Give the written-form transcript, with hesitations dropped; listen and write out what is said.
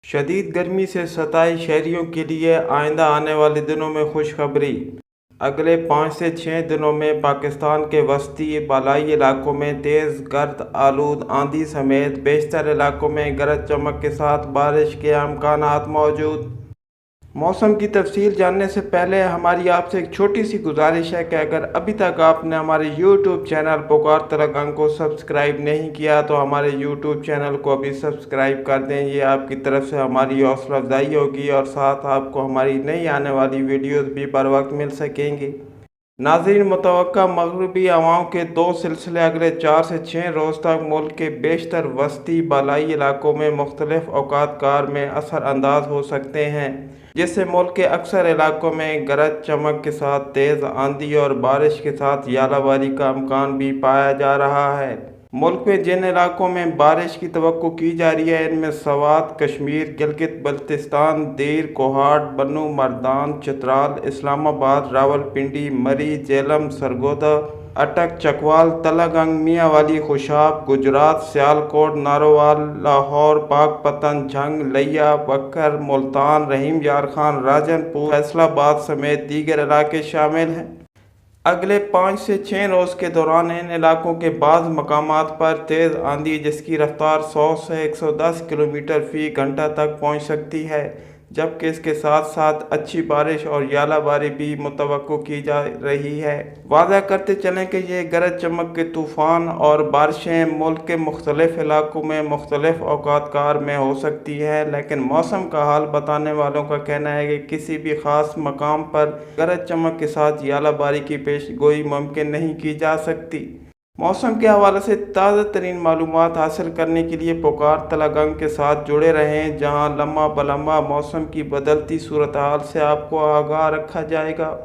شدید گرمی سے ستائے شہریوں کے لیے آئندہ آنے والے دنوں میں خوشخبری۔ اگلے 5 سے 6 دنوں میں پاکستان کے وسطی بالائی علاقوں میں تیز گرد آلود آندھی سمیت بیشتر علاقوں میں گرج چمک کے ساتھ بارش کے امکانات موجود۔ موسم کی تفصیل جاننے سے پہلے ہماری آپ سے ایک چھوٹی سی گزارش ہے کہ اگر ابھی تک آپ نے ہمارے یوٹیوب چینل پکار تلنگانگ کو سبسکرائب نہیں کیا تو ہمارے یوٹیوب چینل کو ابھی سبسکرائب کر دیں۔ یہ آپ کی طرف سے ہماری حوصلہ افزائی ہوگی اور ساتھ آپ کو ہماری نئی آنے والی ویڈیوز بھی بر وقت مل سکیں گی۔ ناظرین، متوقع مغربی ہواؤں کے 2 سلسلے اگلے 4 سے 6 روز تک ملک کے بیشتر وسطی بالائی علاقوں میں مختلف اوقات کار میں اثر انداز ہو سکتے ہیں، جس سے ملک کے اکثر علاقوں میں گرج چمک کے ساتھ تیز آندھی اور بارش کے ساتھ ژالہ باری کا امکان بھی پایا جا رہا ہے۔ ملک میں جن علاقوں میں بارش کی توقع کی جا رہی ہے ان میں سوات، کشمیر، گلگت بلتستان، دیر، کوہاٹ، بنوں، مردان، چترال، اسلام آباد، راولپنڈی، مری، جہلم، سرگودا، اٹک، چکوال، تلنگانگ، میاں والی، خوشاب، گجرات، سیالکوٹ، نارووال، لاہور، پاک پتن، جھنگ، لیا، بکر، ملتان، رحیم یار خان، راجن پور، فیصل آباد سمیت دیگر علاقے شامل ہیں۔ اگلے 5 سے 6 روز کے دوران ان علاقوں کے بعض مقامات پر تیز آندھی جس کی رفتار 100 سے 110 کلومیٹر فی گھنٹہ تک پہنچ سکتی ہے، جبکہ اس کے ساتھ ساتھ اچھی بارش اور ژالہ باری بھی متوقع کی جا رہی ہے۔ واضح کرتے چلیں کہ یہ گرج چمک کے طوفان اور بارشیں ملک کے مختلف علاقوں میں مختلف اوقات کار میں ہو سکتی ہیں، لیکن موسم کا حال بتانے والوں کا کہنا ہے کہ کسی بھی خاص مقام پر گرج چمک کے ساتھ ژالہ باری کی پیش گوئی ممکن نہیں کی جا سکتی۔ موسم کے حوالے سے تازہ ترین معلومات حاصل کرنے کے لیے پکار تلنگانگ کے ساتھ جڑے رہیں، جہاں لمحہ بہ لمحہ موسم کی بدلتی صورتحال سے آپ کو آگاہ رکھا جائے گا۔